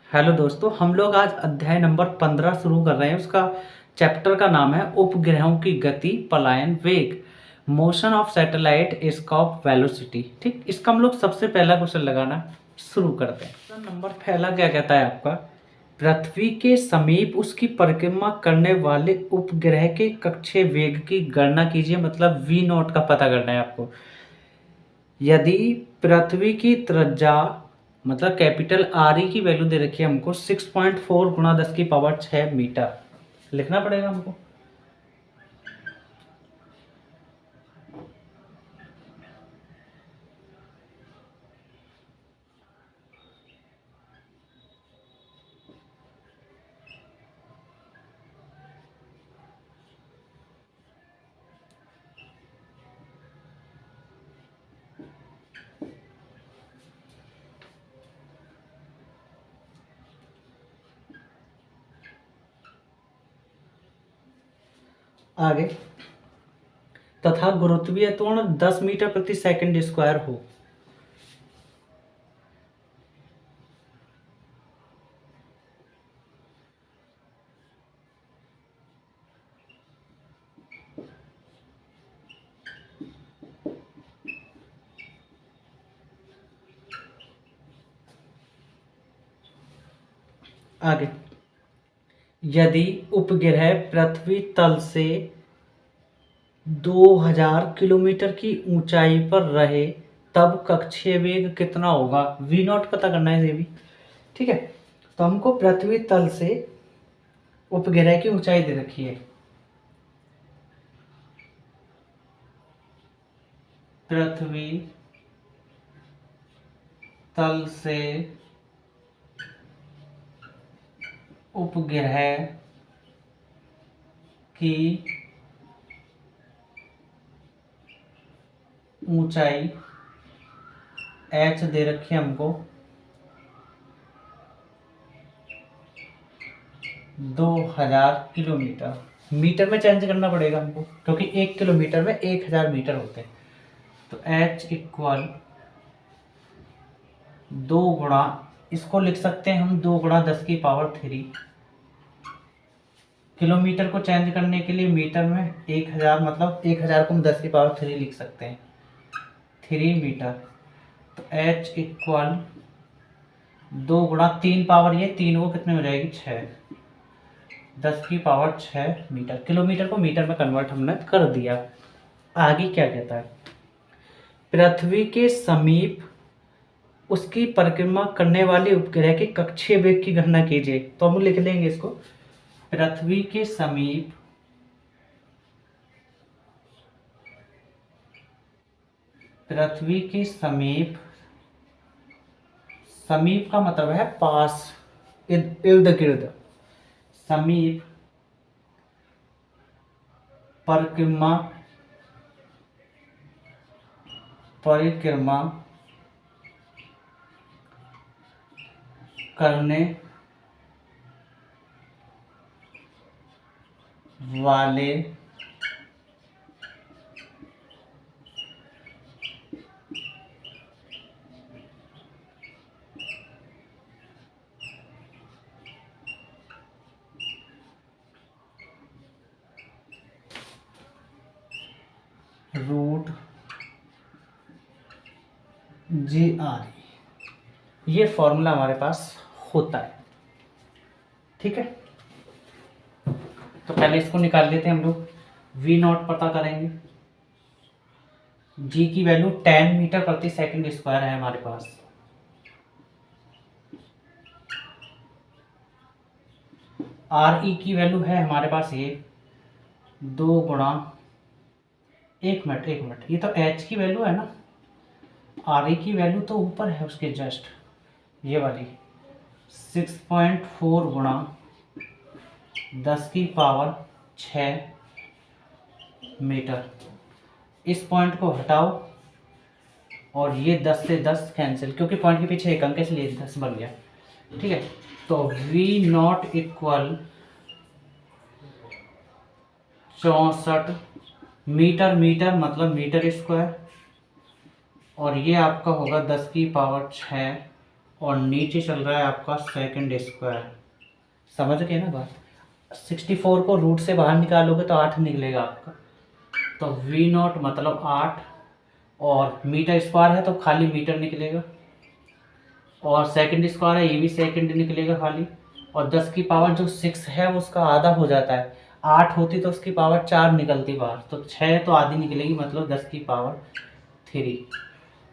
Hello दोस्तों, हम लोग आज अध्याय नंबर 15 शुरू कर रहे हैं। उसका चैप्टर का नाम है उपग्रहों की गति, पलायन, वेग, motion of satellite, scope, velocity. ठीक, इसका हम लोग सबसे पहला क्वेश्चन लगाना शुरू करते हैं। क्वेश्चन नंबर पहला क्या कहता है आपका? पृथ्वी के समीप उसकी परिक्रमा करने वाले उपग्रह के कक्षीय वेग की गणना कीजिए। मतलब वी नॉट का पता करना है आपको। यदि पृथ्वी की त्रिज्या मतलब कैपिटल आर ई की वैल्यू दे रखी है हमको 6.4 गुणा 10 की पावर 6 मीटर लिखना पड़ेगा हमको। आगे, तथा गुरुत्वीय त्वरण 10 मीटर प्रति सेकंड स्क्वायर हो। आगे, यदि उपग्रह पृथ्वी तल से 2000 किलोमीटर की ऊंचाई पर रहे तब कक्षीय वेग कितना होगा? वी नॉट पता करना है ये भी। ठीक है, तो हमको पृथ्वी तल से उपग्रह की ऊंचाई दे रखी है। पृथ्वी तल से उपग्रह की ऊंचाई h दे रखी है हमको 2000 किलोमीटर। मीटर में चेंज करना पड़ेगा हमको क्योंकि 1 किलोमीटर में 1000 मीटर होते हैं। तो h इक्वल 2 गुणा, इसको लिख सकते हैं हम 2 गुणा 10 की पावर 3। किलोमीटर को चेंज करने के लिए मीटर में 1000 मतलब 1000 को हम 10 की पावर 3 लिख सकते हैं, 3 मीटर। तो h इक्वल 2 गुणा 3 पावर, ये 3 को कितने हो जाएगी 6, 10 की पावर 6 मीटर। किलोमीटर को मीटर में कन्वर्ट हमने कर दिया। आगे क्या कहता है? पृथ्वी के समीप उसकी परिक्रमा करने वाले उपग्रह के कक्षीय वेग की गणना कीजिए। तो हम लिख लेंगे इसको, पृथ्वी के समीप समीप का मतलब है पास, इर्द गिर्द। समीप परिक्रमा करने वाले रूट GR, ये फॉर्मूला हमारे पास होता है। ठीक है, तो पहले इसको निकाल लेते हैं हम लोग। वी नॉट पता करेंगे, जी की वैल्यू 10 मीटर प्रति सेकंड स्क्वायर है हमारे पास। आर ई की वैल्यू है हमारे पास ये 2 गुणा, एक मिनट, ये तो एच की वैल्यू है ना, आर ई की वैल्यू तो ऊपर है उसके जस्ट, ये वाली 6.4 गुणा 10 की पावर 6 मीटर। इस पॉइंट को हटाओ और ये 10 से 10 कैंसिल, क्योंकि पॉइंट के पीछे एक अंक है इसलिए 10 बन गया। ठीक है, तो we not equal 64 metre, metre मतलब मीटर स्क्वायर, और ये आपका होगा 10 की पावर 6 और नीचे चल रहा है आपका सेकंड स्क्वायर। समझ गए ना बात। 64 को रूट से बाहर निकालोगे तो 8 निकलेगा आपका। तो वी नॉट मतलब 8, और मीटर स्क्वायर है तो खाली मीटर निकलेगा, और सेकंड स्क्वायर है ये भी सेकंड निकलेगा खाली। और 10 की पावर जो 6 है उसका आधा हो जाता है। 8 होती तो उसकी पावर 4 निकलती बाहर, तो 6 तो आधी निकलेगी, मतलब 10 की पावर 3।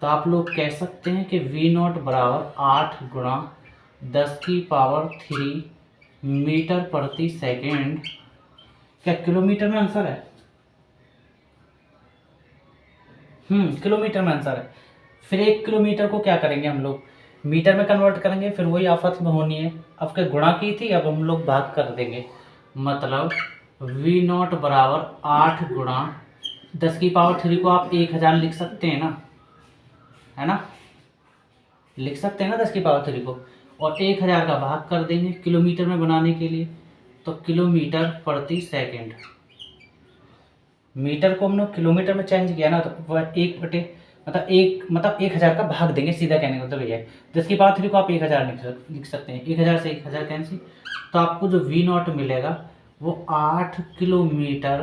तो आप लोग कह सकते हैं कि वी नॉट बराबर 8 गुणा 10 की पावर 3 मीटर प्रति सेकेंड। क्या किलोमीटर में आंसर है? किलोमीटर में आंसर है। फिर 1 किलोमीटर को क्या करेंगे हम लोग, मीटर में कन्वर्ट करेंगे, फिर वही आफत में होनी है। अब क्या गुणा की थी, अब हम लोग भाग कर देंगे। मतलब वी नॉट बराबर 8 गुणा 10 की पावर 3 को आप 1000 लिख सकते हैं ना, है ना, लिख सकते हैं ना 10 की पावर 3 को, और 1000 का भाग कर देंगे किलोमीटर में बनाने के लिए। तो किलोमीटर प्रति सेकेंड, मीटर को हम लोग किलोमीटर में चेंज किया ना, तो वह 1/, मतलब 1000 का भाग देंगे, सीधा कहने का मतलब ये है। 10 की पावर 3 को आप 1000 लिख सकते हैं, 1000 से 1000 कैंसिल। तो आपको जो वी नॉट मिलेगा वो 8 किलोमीटर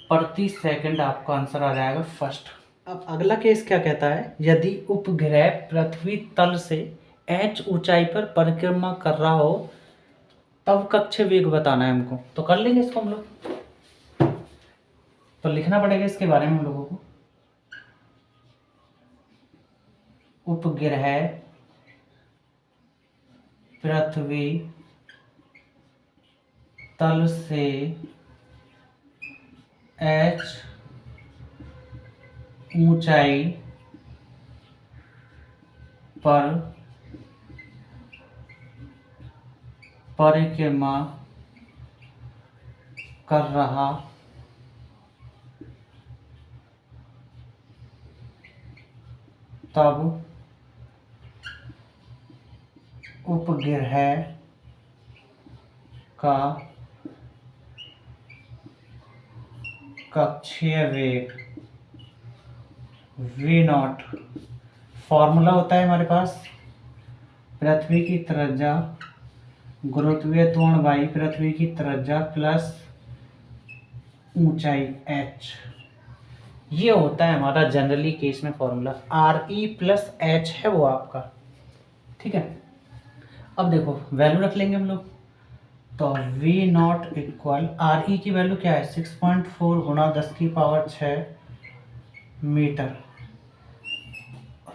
प्रति सेकंड आपका आंसर आ जाएगा फर्स्ट। अब अगला केस क्या कहता है, यदि उपग्रह पृथ्वी तल से h ऊंचाई पर परिक्रमा कर रहा हो तब कक्ष वेग बताना है हमको। तो कर लेंगे इसको हम लोग, तो लिखना पड़ेगा इसके बारे में हम लोगों को। उपग्रह पृथ्वी तल से h ऊंचाई पर परिक्रमा कर रहा तब उपग्रह का कक्षीय वेग वी नॉट, फॉर्मूला होता है हमारे पास, पृथ्वी की त्रिज्या गुरुत्वीय त्वरण बाई पृथ्वी की त्रिज्या प्लस ऊंचाई h। ये होता है हमारा जनरली केस में फॉर्मूला, RE प्लस h है वो आपका, ठीक है। अब देखो वैल्यू रख लेंगे हम लोग। तो V नॉट इक्वल RE की वैल्यू क्या है, 6.4 गुणा 10 की पावर 6 मीटर,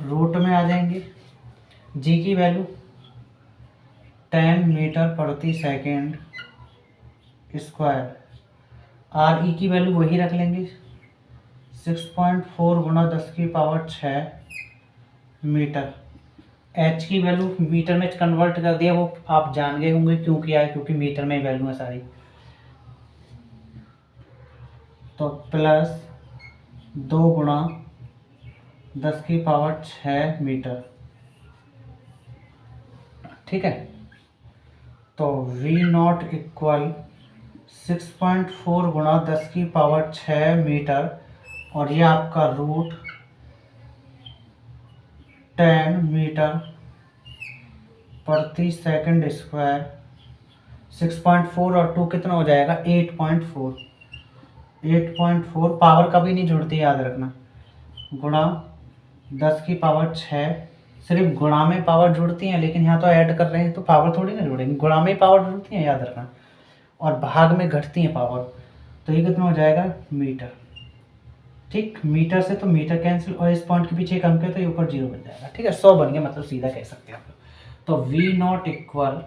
रूट में आ जाएंगे। G की वैल्यू 10 मीटर प्रति सेकेंड स्क्वायर, RE की वैल्यू वही रख लेंगे 6.4 गुणा 10 की पावर 6 मीटर। h की वैल्यू मीटर में कन्वर्ट कर दिया, वो आप जान गए होंगे क्यों किया है, क्योंकि मीटर में वैल्यू है सारी। तो प्लस 2 गुणा 10 की पावर 6 मीटर, ठीक है। तो V नॉट इक्वल 6.4 गुणा 10 की पावर 6 मीटर, और ये आपका रूट 10 मीटर प्रति सेकंड स्क्वायर। 6.4 और 2 कितना हो जाएगा, 8.4। 8.4 पावर कभी नहीं जुड़ती, याद रखना, गुणा 10 की पावर 6। सिर्फ गुणा में पावर जुड़ती हैं, लेकिन यहाँ तो ऐड कर रहे हैं तो पावर थोड़ी ना जुड़ेंगी, गुणा में पावर जुड़ती हैं, याद रखना, और भाग में घटती हैं पावर। तो ये कितना हो जाएगा, मीटर, ठीक। मीटर से तो मीटर कैंसिल, और इस पॉइंट के पीछे एक अंक है तो ये ऊपर 0 बन जाएगा, ठीक है। 100 बन गया, मतलब सीधा कह सकते हैं आप। तो V नॉट इक्वल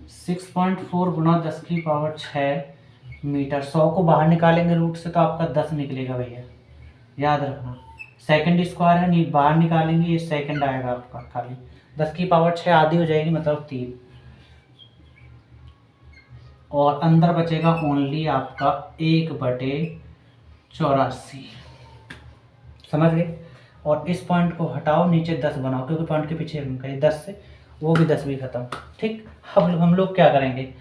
6.4 गुणा 10 की पावर 6 मीटर। 100 को बाहर निकालेंगे रूट से तो आपका 10 निकलेगा भैया, याद रखना। सेकंड स्क्वायर है, बाहर निकालेंगे ये सेकंड आएगा आपका खाली। 10 की पावर 6 आधी हो जाएगी, मतलब 3, और अंदर बचेगा ओनली आपका 1/84। समझ गए। और इस पॉइंट को हटाओ, नीचे 10 बनाओ, क्योंकि पॉइंट के पीछे 10 से वो भी 10 भी खत्म, ठीक। अब हम लोग क्या करेंगे,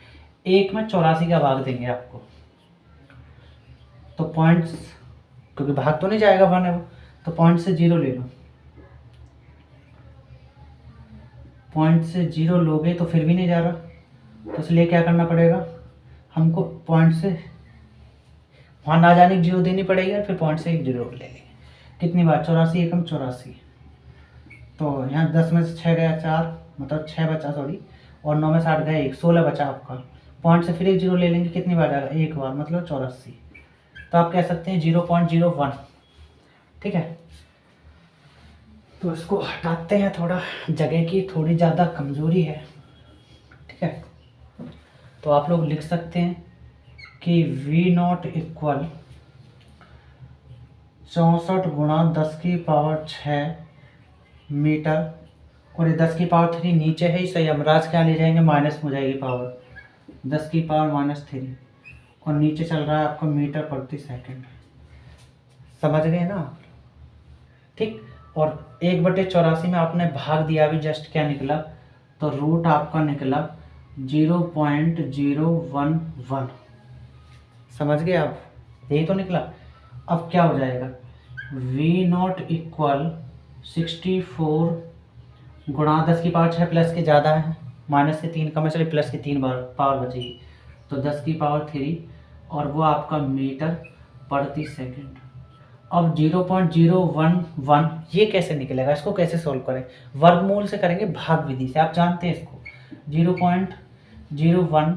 1 में 84 का भाग देंगे आपको। तो पॉइंट्स, क्योंकि भाग तो नहीं जाएगा 1 है वो, तो पॉइंट से 0 ले लो। पॉइंट से 0 लोगे तो फिर भी नहीं जा रहा, तो इसलिए क्या करना पड़ेगा, हमको पॉइंट से वहाँ ना जाने की 0 देनी पड़ेगी और फिर पॉइंट से 1 0 ले लेंगे। कितनी बार, 84 एकम 84, तो यहाँ 10 में से 6 गया 4, मतलब 6 बचा सॉरी, और 9 में से 8 गया 1, 16 बचा आपका। पॉइंट से फिर 1 0 ले लेंगे, कितनी बार जाएगा, एक बार, मतलब 84। तो आप कह सकते हैं 0.01। ठीक है, तो इसको हटाते हैं, थोड़ा जगह की थोड़ी ज़्यादा कमज़ोरी है। ठीक है, तो आप लोग लिख सकते हैं कि V0 इक्वल 64 गुणा 10 की पावर 6 मीटर, और ये 10 की पावर 3 नीचे है, इसे यमराज क्या ले जाएंगे, माइनस हो जाएगी पावर, 10 की पावर -3, और नीचे चल रहा है आपका मीटर प्रति सेकंड। समझ गए ना आप? ठीक, और 1/84 में आपने भाग दिया, अभी जस्ट क्या निकला, तो रूट आपका निकला 0.011। समझ गए आप, यही तो निकला। अब क्या हो जाएगा, V0 इक्वल 64 गुणा 10 की पावर 6 प्लस के ज़्यादा है, माइनस के 3 कम है, चलिए प्लस की 3 बार पावर बचेगी, तो 10 की पावर 3, और वो आपका मीटर प्रति सेकंड। अब 0.011 ये कैसे निकलेगा, इसको कैसे सोल्व करें, वर्गमूल से करेंगे, भाग विधि से, आप जानते हैं इसको। 0.01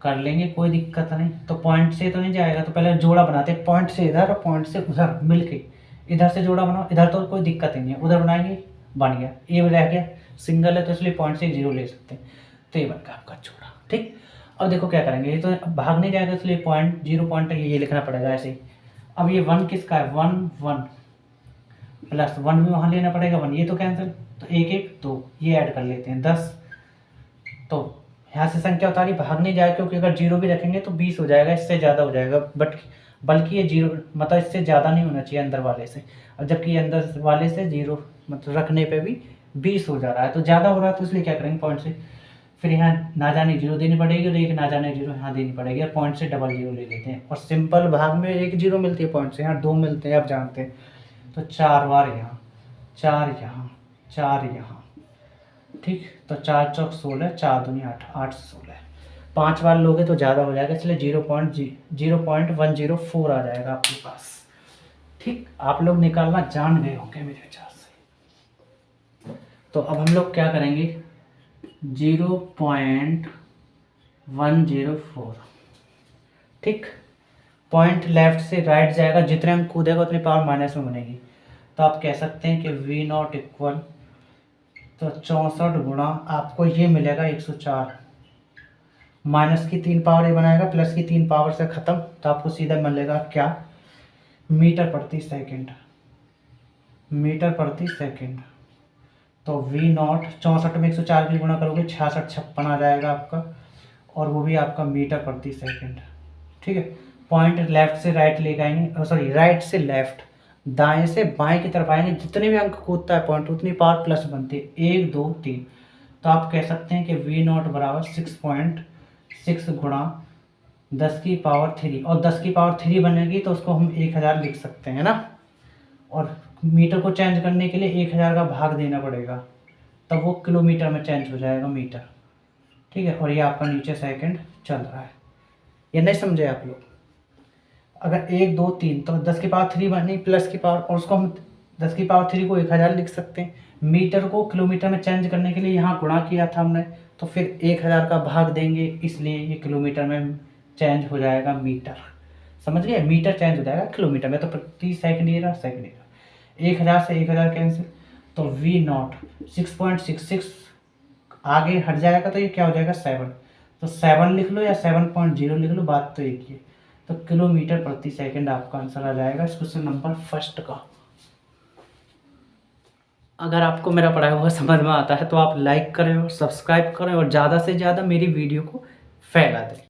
कर लेंगे, कोई दिक्कत नहीं। तो पॉइंट से तो नहीं जाएगा, तो पहले जोड़ा बनाते हैं, पॉइंट से इधर और पॉइंट से उधर मिलके, इधर से जोड़ा बनाओ, इधर तो कोई दिक्कत ही नहीं है, उधर बनाएंगे, बन गया, ये रह गया, सिंगल है तो इसलिए पॉइंट से 0 ले सकते हैं, तो ये बन गया आपका जोड़ा। ठीक, अब देखो क्या करेंगे, ये तो भाग नहीं जाएगा, इसलिए पॉइंट 0 पॉइंट ये लिखना पड़ेगा ऐसे ही। अब ये 1 किसका है, 1 1 प्लस 1 भी वहाँ लेना पड़ेगा 1, ये तो कैंसिल, तो 1 1 2, ये ऐड कर लेते हैं 10। तो यहाँ से संख्या उतारी, भाग नहीं जाएगा, क्योंकि अगर 0 भी रखेंगे तो 20 हो जाएगा, इससे ज़्यादा हो जाएगा, बल्कि ये 0 मतलब इससे ज़्यादा नहीं होना चाहिए अंदर वाले से, और जबकि अंदर वाले से 0 मतलब रखने पे भी 20 हो जा रहा है, तो ज़्यादा हो रहा है, तो इसलिए क्या करेंगे, पॉइंट से फिर यहाँ ना जाने 0 देनी पड़ेगी, और एक ना जाने 0 यहाँ देनी पड़ेगी, और पॉइंट से डबल 0 ले लेते हैं, और सिंपल भाग में 1 0 मिलती है, पॉइंट से यहाँ 2 मिलते हैं, आप जानते हैं। तो 4 बार यहाँ, 4 यहाँ, 4 यहाँ। ठीक, तो 4 चौक 16, 4 दूनी 8, 8 16, 5 बार लोगे तो ज़्यादा हो जाएगा, इसलिए 0.104 आ जाएगा आपके पास। ठीक, आप लोग निकालना जान गए होंगे मेरे विचार से। तो अब हम लोग क्या करेंगे, 0.104। ठीक, पॉइंट लेफ्ट से राइट जाएगा, जितने हम कूदेगा उतनी पावर माइनस में बनेगी, तो आप कह सकते हैं कि V0 इक्वल, तो 64 गुणा आपको ये मिलेगा 104, माइनस की 3 पावर ये बनाएगा, प्लस की 3 पावर से ख़त्म, तो आपको सीधा मिलेगा क्या, मीटर प्रति सेकंड, मीटर प्रति सेकंड। तो V0 64 में 104 की गुणा करोगे 66 56 आ जाएगा आपका, और वो भी आपका मीटर प्रति सेकंड। ठीक है, पॉइंट लेफ्ट से राइट ले आएंगे, सॉरी राइट से लेफ्ट, दाएं से बाएं की तरफ आएंगे, जितने भी अंक कूदता है पॉइंट उतनी पावर प्लस बनती है, 1 2 3। तो आप कह सकते हैं कि V0 बराबर 6.6 गुणा 10 की पावर 3, और 10 की पावर 3 बनेगी तो उसको हम 1000 लिख सकते हैं ना, और मीटर को चेंज करने के लिए 1000 का भाग देना पड़ेगा, तब वो किलोमीटर में चेंज हो जाएगा मीटर। ठीक है, और ये आपका नीचे सेकंड चल रहा है, ये नहीं समझे आप लोग। अगर 1 2 3 तो 10 की पावर 3 बनी, प्लस की पावर, और उसको हम 10 की पावर 3 को 1000 लिख सकते हैं। मीटर को किलोमीटर में चेंज करने के लिए यहाँ गुणा किया था हमने, तो फिर 1000 का भाग देंगे, इसलिए ये किलोमीटर में चेंज हो जाएगा मीटर। समझ गए, मीटर चेंज हो जाएगा किलोमीटर में, तो प्रति सेकंड ये रहा, सेकंड ये रहा, 1000 से 1000 कैंसिल, तो V0 6.66 आगे हट जाएगा, तो ये क्या हो जाएगा 7, तो 7 लिख लो या 7.0 लिख लो, बात तो एक ही है। तो किलोमीटर प्रति सेकंड आपका आंसर आ जाएगा इस क्वेश्चन नंबर फर्स्ट का। अगर आपको मेरा पढ़ाया हुआ समझ में आता है तो आप लाइक करें और सब्सक्राइब करें, और ज़्यादा से ज़्यादा मेरी वीडियो को फैला दें।